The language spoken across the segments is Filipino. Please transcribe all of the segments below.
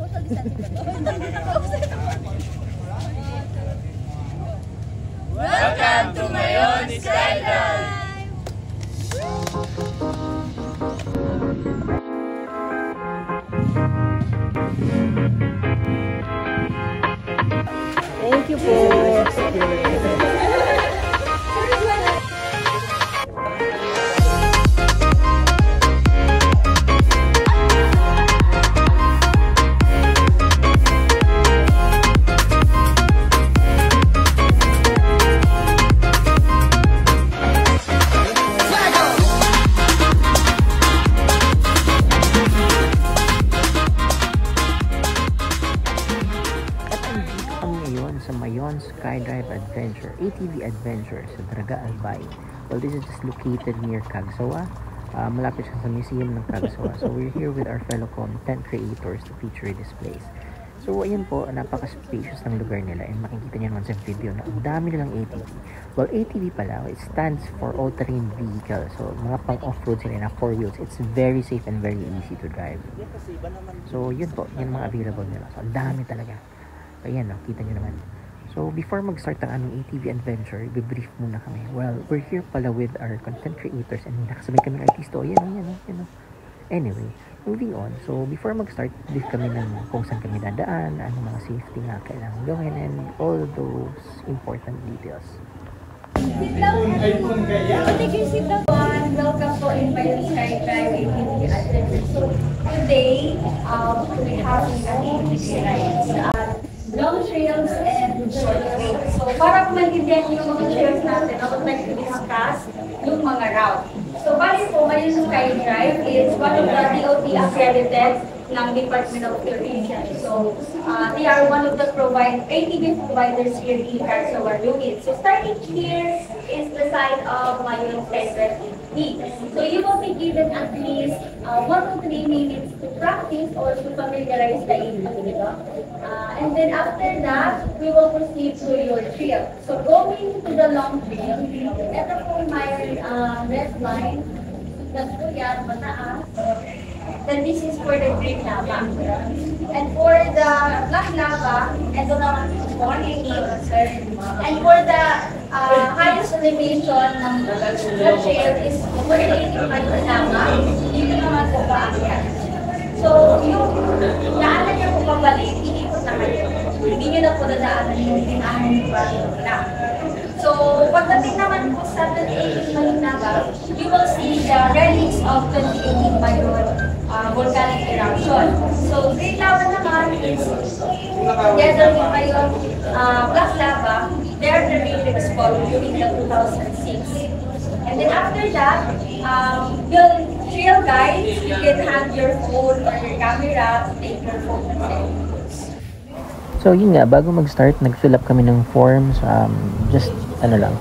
Welcome to Mayon Skydive! Thank you po. Sa Mayon Skydive Adventure, ATV Adventure sa Draga Albay. Well, this is just located near Cagsawa. Malapit siya sa museum ng Cagsawa. So we're here with our fellow content creators to feature this place. So ayun po, napaka-spacious ng lugar nila and makikita niyo naman sa video na ang dami nilang ATV. Well, ATV pala, it stands for all-terrain vehicle. So mga pang-off-road sila na 4 wheels. It's very safe and very easy to drive. So yun po, yun mga available nila. So ang dami talaga. Ayan, kita nyo naman. So, before mag-start ang aming ATV adventure, i-brief muna kami. Well, we're here pala with our content creators and nakasabay kami ng artista. Yan. Anyway, moving on. So, before mag-start, brief kami ng kung saan kami dadaan, anong mga safety nga kailangan gawin, and all those important details. Sit down. Take your seat down. Welcome po in Mayon Skydive ATV Adventure. So, today, we have an ATV rides. Long trails and short trails. So, para maintindihan yung mga trails natin, I would like to discuss yung mga route. So, bali po, Mayon Skydive is one of the DOT accredited ng Department of Tourism. So, they are one of the ATV providers here in Cagsawa unit. So, starting here is the site of Mayon Skydive ATV. So, you will be given at least 1 to 3 minutes to practice or to familiarize the ATV. And then after that, we will proceed to your trail. So, going to the long trail, ito po may red line, that's po yan, mataas. Then this is for the green lava. And for the black lava, ito naman po, 180. And for the highest elevation ng the trail is 185 lava. Dito naman po paakyat. So, yung daanan niya po pabalik, iikot na kayo. Hindi nyo na po nadaanan yung dinaanan na. So, pagdating naman po sa 2018 Mayon Lava, you will see the relics of 2018 Mayon volcanic eruption. So, green lava naman is together with Mayon black lava, they are the relics for during the 2006. And then after that, yung trail guides, you can have your phone or your camera to take your photos. So yun nga, bago mag-start, nag-fill up kami ng forms, just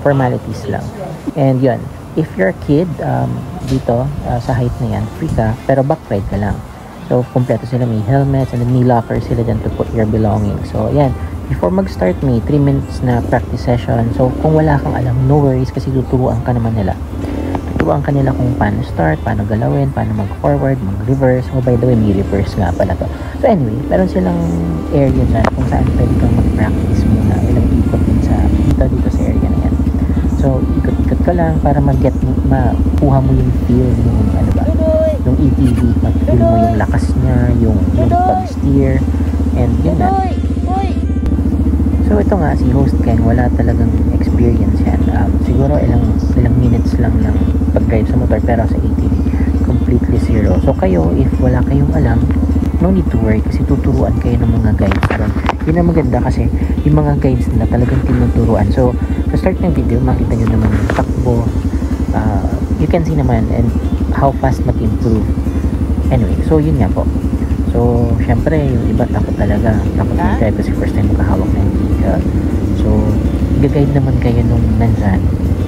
formalities lang. And yun, if you're a kid, dito, sa height na yan, free ka, pero back ride ka lang. So, kompleto sila, may helmets, and then may locker sila dyan to put your belongings. So, yan, before mag-start, may 3 minutes na practice session. So, kung wala kang alam, no worries, kasi tuturuan ka naman nila. Tuturuan ka nila kung paano start, paano galawin, paano mag-forward, mag-reverse. Oh, by the way, may reverse nga pala to. So, anyway, meron silang area dyan kung saan pwede kang mag-practice muna. Ilang ikot din dito sa area na yan. So, ikot-ikot ka lang para makuha mo yung feel yung yung ATV, mag-feel mo yung lakas niya, yung pag-steer, and yun na. So, ito nga, si Host Ken, wala talagang experience yan. Siguro ilang minutes lang ng pag-drive sa motor, pero sa ATV, completely zero. So, kayo, if wala kayong alam, no need to worry kasi tuturuan kayo ng mga guides doon. Yun ang maganda kasi yung mga guides nila talagang tinuturuan. So, sa start ng video, makita nyo naman yung takbo. You can see naman and how fast mag-improve. Anyway, so yun nga po. So, syempre, yung iba takot talaga. Takot mag-drive kasi first time makahawak ng vehicle. So, i-guide naman kayo nung nandyan.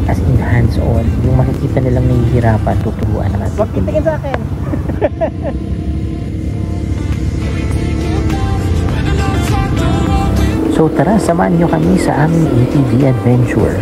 As in hands-on. Yung makikita nilang nahihirapan, tuturuan naman. Huwag kitingin sa akin! So tara, samahan nyo kami sa aming ATV adventure.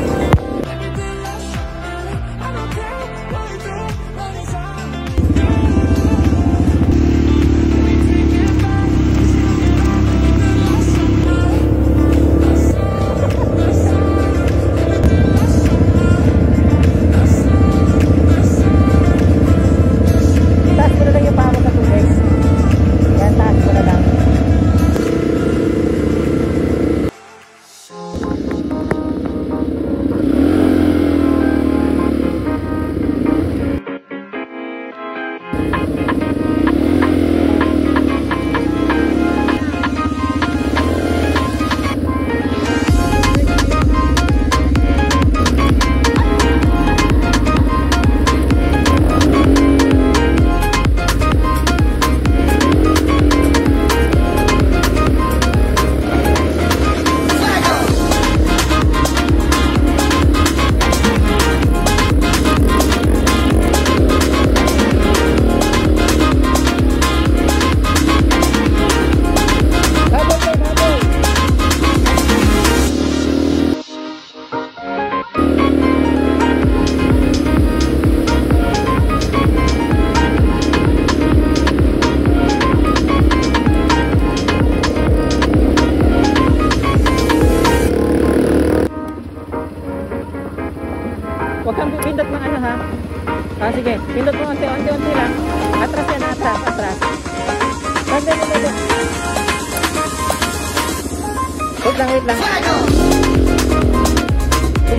Wait lang, wait lang.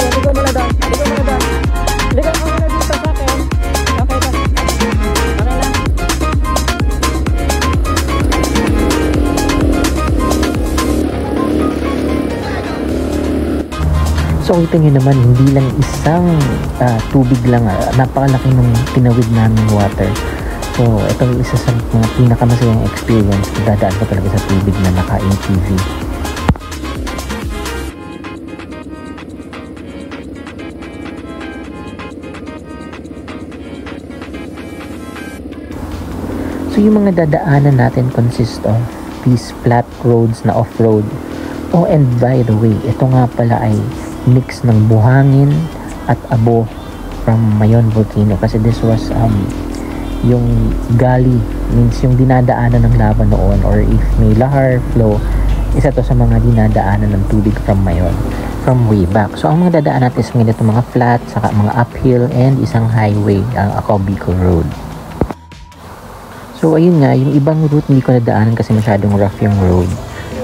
Ligo muna doon. Ligo muna doon. Ligo muna dito sa akin. Okay ba? Okay lang. So kita nyo naman, hindi lang isang tubig lang, napakalaki nung tinawid namin water. So ito yung isa sa mga pinakamasayang experience kung dadaan ko talaga sa tubig na naka-ATV. So yung mga dadaanan natin consist of these flat roads na off-road. Oh, and by the way, ito nga pala ay mix ng buhangin at abo from Mayon Volcano, kasi this was yung gully, means yung dinadaanan ng lava noon, or if may lahar flow, isa to sa mga dinadaanan ng tubig from Mayon from way back. So ang mga dadaan natin is mga flat, saka mga uphill, and isang highway, ang Acobico Road. So ayun nga, yung ibang route hindi ko nadaanan kasi masyadong rough yung road.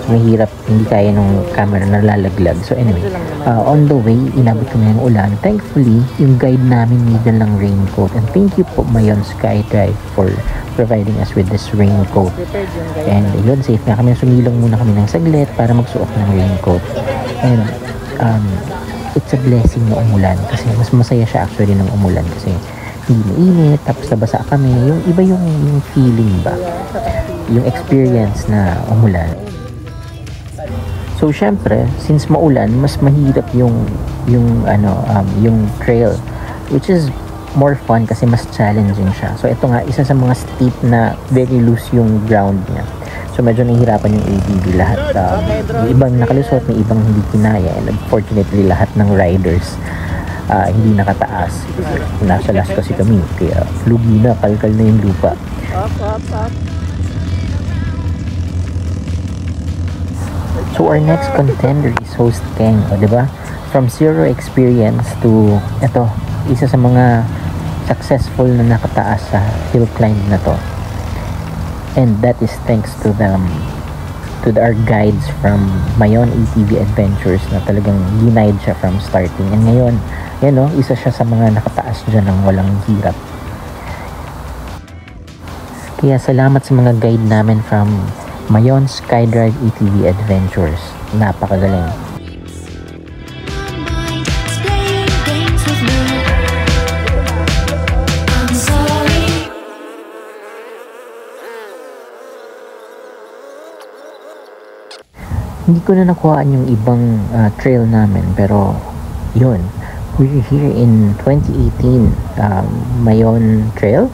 Mahirap, hindi kaya nung camera na lalaglag. So anyway, on the way, inabot kami ng ulan. Thankfully, yung guide namin needed lang raincoat. And thank you po Mayon SkyDrive for providing us with this raincoat. And yun, safe nga kami. Sumilong muna kami ng saglit para magsuot ng raincoat. And it's a blessing na umulan. Kasi mas masaya siya actually ng umulan. Kasi hindi mainit, tapos nabasa kami. Yung iba yung feeling ba? Yung experience na umulan. So syempre, since maulan, mas mahirap yung trail, which is more fun kasi mas challenging siya. So ito nga, isa sa mga steep na very loose yung ground niya. So medyo nahihirapan yung ATV lahat. Yung ibang nakalusot, may ibang hindi kinaya. And unfortunately, lahat ng riders hindi nakataas. Nasa last kasi kami, kaya lugi na, kalkal na yung lupa. Up. So our next contender is Host Keng, diba? From zero experience to ito, isa sa mga successful na nakataas sa hill climb na to. And that is thanks to our guides from Mayon ATV Adventures na talagang denied siya from starting. And ngayon, yan o, isa siya sa mga nakataas dyan ng walang hirap. Kaya salamat sa mga guide namin from Mayon SkyDrive ATV Adventures. Napakagaling. Hindi ko na nakuhaan yung ibang trail namin, pero yun, we're here in 2018 Mayon Trail.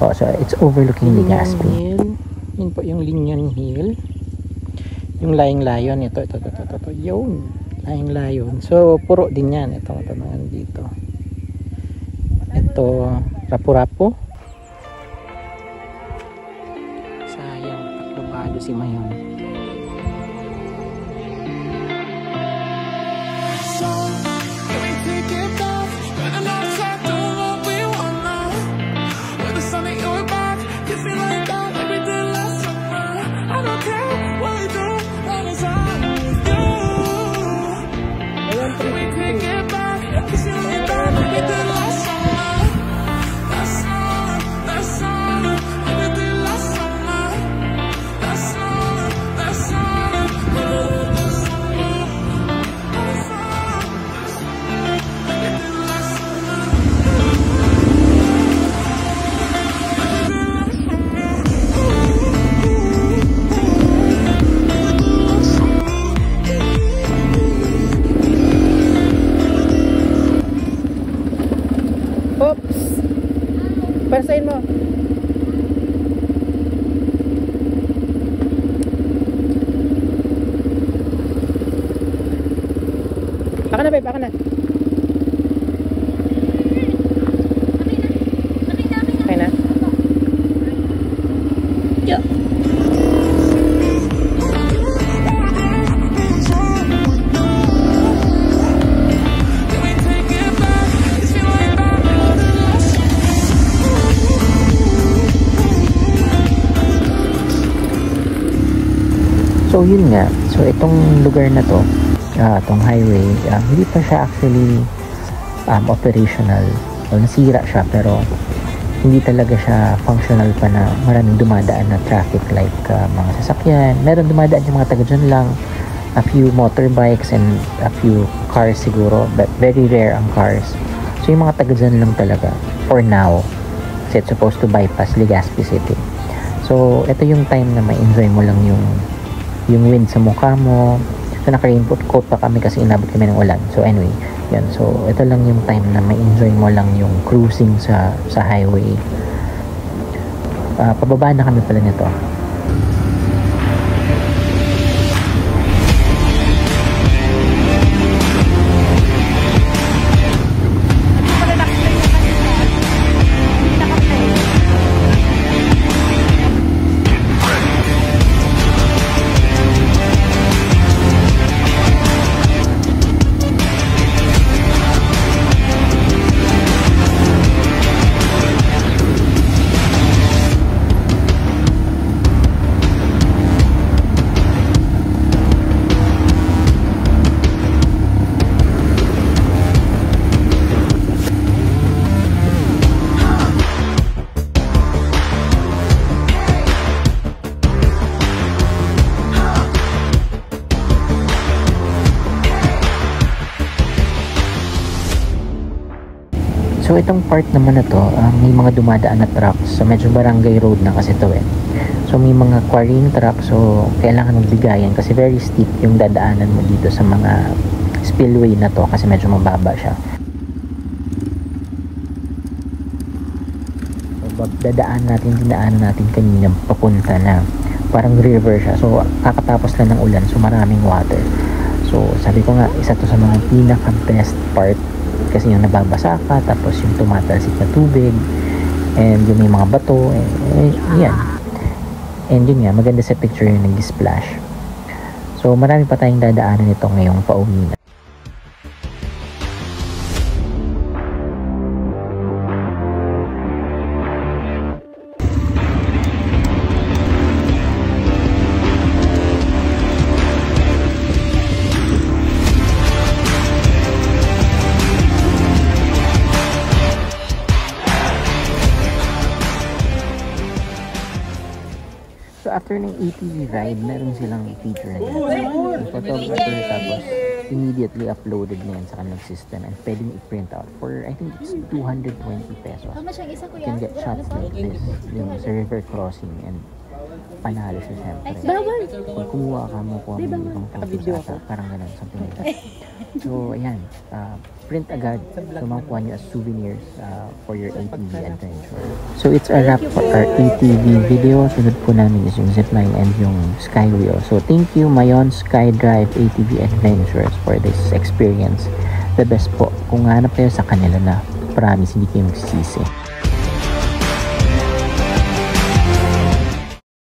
Oh, so it's overlooking Legazpi. Yun po yung Linyon Hill. Yung Lying Lion, ito. Yun, Lying Lion. So puro din yan. Ito dito. Ito, Rapu-Rapu. Sayang, tatlobado si Mayon. Perasain mo. Baka na, babe, baka na. Okay na. Yeah. So yun nga, so itong lugar na to, itong highway, hindi pa siya actually operational. So nasira siya pero hindi talaga siya functional pa na maraming dumadaan na traffic like mga sasakyan. Meron dumadaan yung mga taga dyan lang, a few motorbikes and a few cars siguro, but very rare ang cars. So yung mga taga dyan lang talaga for now, kasi it's supposed to bypass Legazpi City. So ito yung time na may enjoy mo lang yung wind sa mukha mo. So naka-raincoat coat pa kami kasi inabot kami ng ulan. So anyway, yan. So ito lang yung time na may enjoy mo lang yung cruising sa highway. Pababa na kami pala nito. So itong part naman na to, may mga dumadaan na trucks. So medyo barangay road na kasi to eh. So may mga quarrying trucks, so kailangan magbigayan kasi very steep yung dadaanan mo dito sa mga spillway na to kasi medyo mababa siya. So dinaanan natin kanina papunta na parang river siya. So kakatapos lang ng ulan, so maraming water. So sabi ko nga, isa to sa mga pinaka-best part kasi yung nababasa ka, tapos yung tumatalsik na tubig, and yung may mga bato, yan. And yun nga, maganda sa picture yung nag-splash. So marami pa tayong dadaanan nito ngayong pauwi na. So after ng ATV ride, meron silang feature na yung photographer, tapos immediately uploaded na yan sa kanilang system and pwedeng i-print out for I think it's 220 pesos. You can get shots like this yung sa river crossing, and panalo siya syempre. Pag kumuha ka mo kung ano ibang photos ata, parang ganun, something like that. So ayan, print agad, so makuha nyo as souvenirs for your ATV adventure. So it's a wrap for our ATV video. Sunod po namin is yung zipline and yung skywheel. So thank you Mayon Skydrive ATV Adventures for this experience. The best po. Kung hanap kayo sa kanila na, promise hindi kayo magsisisi.